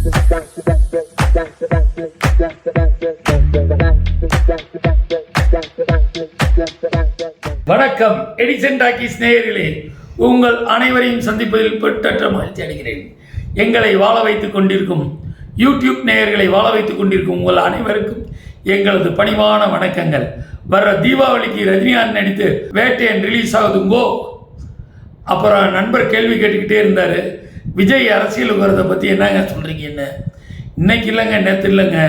வணக்கம் Edison talkies நேயர்களே, உங்கள் அனைவரையும் சந்திப்பதில் பெற்றற்ற மகிழ்ச்சி அடைகிறேன். எங்களை வாழ வைத்துக் கொண்டிருக்கும் யூடியூப் நேயர்களை வாழ வைத்துக் கொண்டிருக்கும் உங்கள் அனைவருக்கும் எங்களது பணிவான வணக்கங்கள். வர்ற தீபாவளிக்கு ரஜினிகாந்த் நடித்து வேட்டையன் ரிலீஸ் ஆகுதுங்கோ. அப்புறம் நண்பர் கேள்வி கேட்டுக்கிட்டே இருந்தார், விஜய் அரசியல் வரதை பற்றி என்னங்க சொல்கிறீங்க? என்ன இன்னைக்கு இல்லைங்க, நேற்று இல்லைங்க,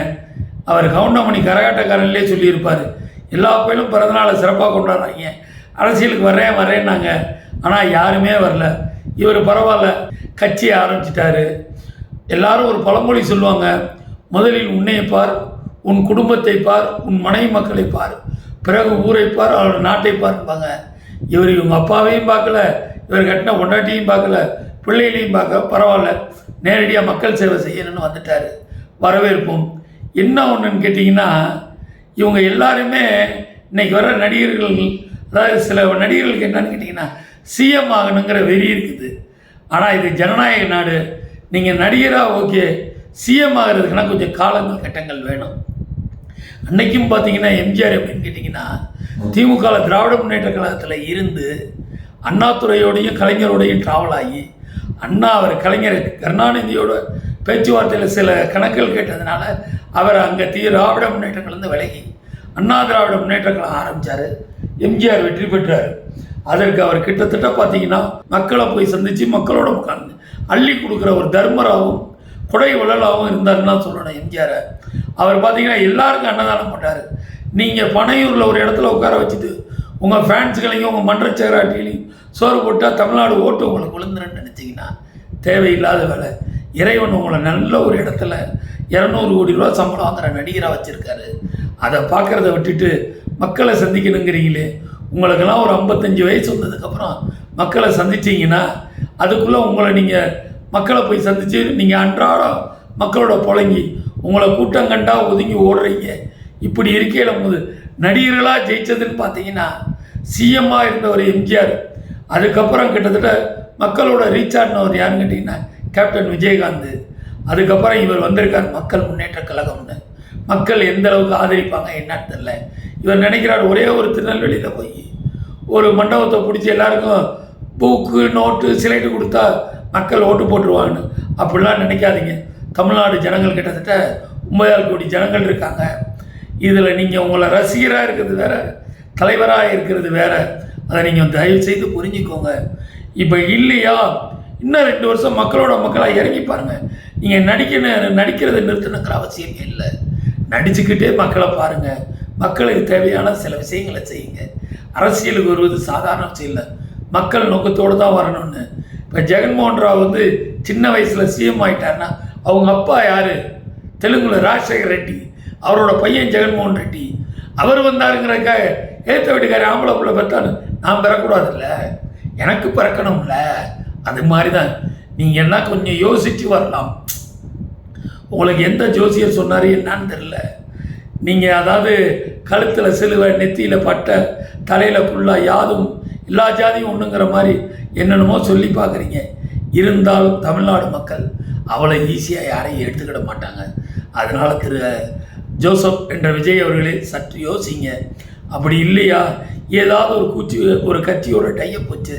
அவர் கவுண்டமணி கரகாட்டக்காரன்லே சொல்லியிருப்பார். எல்லா பேரும் பிறந்தநாளை சிறப்பாக கொண்டாடுறாங்க, அரசியலுக்கு வரேன்னாங்க. ஆனால் யாருமே வரல. இவர் பரவாயில்ல, கட்சியை ஆரம்பிச்சிட்டாரு. எல்லாரும் ஒரு பழமொழி சொல்லுவாங்க, முதலில் உன்னை பார், உன் குடும்பத்தை பார், உன் மனைவி மக்களை பார், பிறகு ஊரை பார், அவரோட நாட்டை பார்ப்பாங்க. இவர் இவங்க அப்பாவையும் பார்க்கல, இவர் கட்டின பொண்டாட்டியும் பார்க்கல, பிள்ளைகளையும் பார்க்க பரவாயில்ல, நேரடியாக மக்கள் சேவை செய்யணும்னு வந்துட்டார். வரவேற்போம். என்ன ஒன்றுன்னு கேட்டிங்கன்னா, இவங்க எல்லாருமே இன்றைக்கி வர நடிகர்கள், அதாவது சில நடிகர்களுக்கு என்னன்னு கேட்டிங்கன்னா சிஎம் ஆகணுங்கிற வெறி இருக்குது. ஆனால் இது ஜனநாயக நாடு. நீங்கள் நடிகராக ஓகே, சிஎம் ஆகிறதுக்குன்னா கொஞ்சம் காலங்கள் கட்டங்கள் வேணும். அன்றைக்கும் பார்த்தீங்கன்னா எம்ஜிஆர் எப்படின்னு கேட்டிங்கன்னா, திமுக திராவிட முன்னேற்ற கழகத்தில் இருந்து அண்ணாதுரையோடையும் கலைஞரோடையும் ட்ராவல் ஆகி, அண்ணா அவர் கலைஞர் கருணாநிதியோட பேச்சுவார்த்தையில் சில கணக்குகள் கேட்டதுனால அவர் அங்கே திராவிட முன்னேற்ற கழகம் விலகி அண்ணா திராவிட முன்னேற்ற கழகம் ஆரம்பித்தார். எம்ஜிஆர் வெற்றி பெற்றார். அதற்கு அவர் கிட்டத்தட்ட பார்த்தீங்கன்னா மக்களை போய் சந்தித்து மக்களோட உட்கார்ந்து அள்ளி கொடுக்குற ஒரு தர்மராகவும் கொடை வள்ளலாகவும் இருந்தாருன்னா சொல்லணும் எம்ஜிஆரை. அவர் பார்த்தீங்கன்னா எல்லாருக்கும் அன்னதானம் பண்ணார். நீங்கள் பனையூரில் ஒரு இடத்துல உட்கார வச்சுட்டு உங்கள் ஃபேன்ஸுகளையும் உங்கள் மன்ற சேராட்டிகளையும் சோறு போட்டால் தமிழ்நாடு ஓட்டு உங்களுக்கு விழுந்துருன்னு நினச்சிங்கன்னா தேவையில்லாத வேலை. இறைவன் உங்களை நல்ல ஒரு இடத்துல 200 கோடி ரூபா சம்பளம் வாங்குற நடிகராக வச்சுருக்காரு. அதை பார்க்குறத விட்டுட்டு மக்களை சந்திக்கணுங்கிறீங்களே. உங்களுக்கெல்லாம் ஒரு 55 வயசு வந்ததுக்கப்புறம் மக்களை சந்திச்சிங்கன்னா அதுக்குள்ளே உங்களை நீங்கள் மக்களை போய் சந்தித்து நீங்கள் அன்றாடம் மக்களோட புழங்கி உங்களை கூட்டம் கண்டா ஒதுங்கி ஓடுறீங்க. இப்படி இருக்கையில் போது நடிகர்களாக ஜெயித்ததுன்னு பார்த்தீங்கன்னா சிஎம்மாக இருந்தவர் எம்ஜிஆர். அதுக்கப்புறம் கிட்டத்தட்ட மக்களோட ரீச் ஆடினவர் யாருன்னு கேட்டிங்கன்னா கேப்டன் விஜயகாந்த். அதுக்கப்புறம் இவர் வந்திருக்கார் மக்கள் முன்னேற்ற கழகம்னு. மக்கள் எந்த அளவுக்கு ஆதரிப்பாங்க என்னன்னு தெரியல. இவர் நினைக்கிறார் ஒரே ஒரு திருநெல்வேலியில் போய் ஒரு மண்டபத்தை பிடிச்சி எல்லாருக்கும் பூக்கு நோட்டு சிலைட்டு கொடுத்தா மக்கள் ஓட்டு போட்டுருவாங்கன்னு. அப்படிலாம் நினைக்காதீங்க. தமிழ்நாடு ஜனங்கள் கிட்டத்தட்ட 9 கோடி ஜனங்கள் இருக்காங்க. இதில் நீங்கள் உங்களை ரசிகராக இருக்கிறது வேறு, தலைவராக இருக்கிறது வேறு. அதை நீங்கள் தயவு செய்து புரிஞ்சுக்கோங்க. இப்போ இல்லையா, இன்னும் 2 வருஷம் மக்களோட மக்களாக இறங்கி பாருங்கள். நீங்கள் நடிக்கிறதை நிறுத்தணுங்கிற அவசியமே இல்லை. நடிச்சுக்கிட்டே மக்களை பாருங்கள். மக்களுக்கு தேவையான சில விஷயங்களை செய்யுங்க. அரசியலுக்கு வருவது சாதாரண விஷயம் இல்லை, மக்கள் நோக்கத்தோடு தான் வரணும்னு. இப்போ ஜெகன்மோகன் ராவ் சின்ன வயசில் சிஎம் ஆகிட்டார்னா அவங்க அப்பா யார்? தெலுங்குல ராஜசேகர் ரெட்டி, அவரோட பையன் ஜெகன்மோகன் ரெட்டி. அவர் வந்தாருங்கிறக்காக ஏற்ற வீட்டுக்கார ஆம்பளை பிள்ளை பெற்றான்னு நான் பெறக்கூடாதுல்ல, எனக்கு பிறக்கணும்ல. அது மாதிரி தான் நீங்கள் என்ன கொஞ்சம் யோசித்து வரலாம். உங்களுக்கு எந்த ஜோசியர் சொன்னார் என்னான்னு தெரில. நீங்கள் அதாவது கழுத்தில் சிலுவை, நெத்தியில் பட்டை, தலையில் ஃபுல்லாக யாதும் எல்லா ஜாதியும் ஒன்றுங்கிற மாதிரி என்னென்னமோ சொல்லி பார்க்குறீங்க. இருந்தாலும் தமிழ்நாடு மக்கள் அவ்வளோ ஈஸியாக யாரையும் எடுத்துக்கிட மாட்டாங்க. அதனால் திரு ஜோசப் என்ற விஜய் அவர்களே சற்று யோசிங்க. அப்படி இல்லையா, ஏதாவது ஒரு கட்சியோட டையப் வச்சு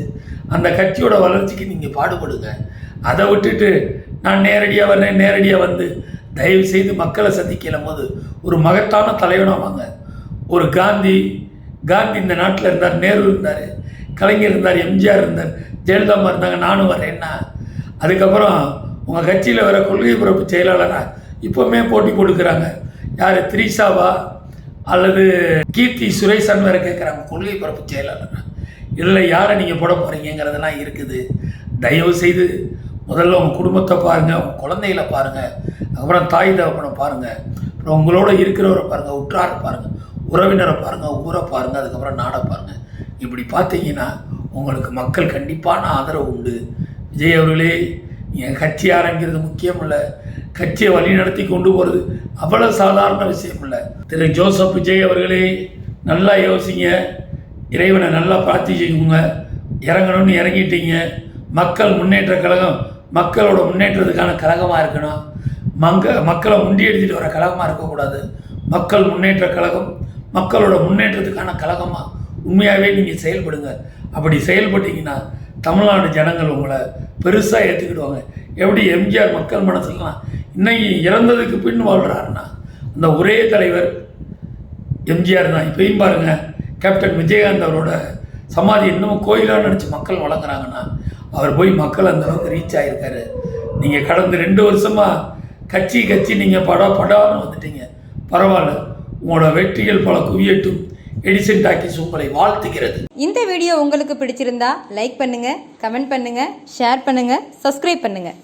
அந்த கட்சியோட வளர்ச்சிக்கு நீங்கள் பாடுபடுங்க. அதை விட்டுட்டு நான் நேரடியாக வர்றேன், நேரடியாக வந்து தயவு செய்து மக்களை சந்திக்கும் போது ஒரு மகத்தான தலைவனாக வாங்க. ஒரு காந்தி இந்த நாட்டில் இருந்தார், நேரு இருந்தார், கலைஞர் இருந்தார், எம்ஜிஆர் இருந்தார், ஜெயலலிதா இருந்தாங்க, நானும் வரேன்னா. அதுக்கப்புறம் உங்கள் கட்சியில் வர கொள்கை பரப்பு செயலாளராக இப்போவுமே போட்டி கொடுக்குறாங்க. யார், திரிஷாவா அல்லது கீர்த்தி சுரேஷன் வேறு கேட்குறாங்க கொள்கை பரப்பு செயலாளராக. இல்லை யாரை நீங்கள் போட போகிறீங்கிறதெல்லாம் இருக்குது. தயவு செய்து முதல்ல உங்கள் குடும்பத்தை பாருங்கள், உங்கள் குழந்தைகளை பாருங்கள், அதுக்கப்புறம் தாய் தகப்பனை பாருங்கள், அப்புறம் உங்களோட இருக்கிறவரை பாருங்கள், உற்றாரை பாருங்கள், உறவினரை பாருங்கள், ஊரை பாருங்கள், அதுக்கப்புறம் நாடை பாருங்கள். இப்படி பார்த்தீங்கன்னா உங்களுக்கு மக்கள் கண்டிப்பான ஆதரவு உண்டு. விஜய் அவர்களே, நீங்கள் கட்சி ஆரம்பிக்கிறது முக்கியம் இல்லை, கட்சியை வழிநடத்தி கொண்டு போகிறது அவ்வளோ சாதாரண விஷயம் இல்லை. திரு ஜோசப் விஜய் அவர்களே, நல்லா யோசிங்க, இறைவனை நல்லா பிரார்த்திச்சுக்கோங்க. இறங்கணும்னு இறங்கிட்டீங்க. மக்கள் முன்னேற்ற கழகம் மக்களோட முன்னேற்றத்துக்கான கழகமாக இருக்கணும். மக்களை முண்டியடிச்சிட்டு வர கழகமாக இருக்கக்கூடாது. மக்கள் முன்னேற்ற கழகம், மக்களோட முன்னேற்றத்துக்கான கழகமாக உண்மையாகவே நீங்கள் செயல்படுங்க. அப்படி செயல்பட்டீங்கன்னா தமிழ்நாடு ஜனங்கள் உங்களை பெருசாக ஏற்றுக்கிடுவாங்க. எப்படி எம்ஜிஆர் மக்கள் மனசுலாம் இன்னைக்கு இறந்ததுக்கு பின் வாழ்கிறாருன்னா அந்த ஒரே தலைவர் எம்ஜிஆர் தான். இப்பயும் பாருங்கள், கேப்டன் விஜயகாந்த் அவரோட சமாதி இன்னமும் கோயிலாக நினச்சி மக்கள் வளர்க்குறாங்கன்னா அவர் போய் மக்கள் அந்தளவுக்கு ரீச் ஆகியிருக்காரு. நீங்கள் கடந்த 2 வருஷமாக கட்சி நீங்கள் படான்னு வந்துட்டீங்க. பரவாயில்ல, உங்களோட வெற்றிகள் பல குவியட்டும். எடிசன் டாக்கீஸ் உங்களை வாழ்த்துகிறது. இந்த வீடியோ உங்களுக்கு பிடிச்சிருந்தா லைக் பண்ணுங்கள், கமெண்ட் பண்ணுங்கள், ஷேர் பண்ணுங்கள், சப்ஸ்கிரைப் பண்ணுங்கள்.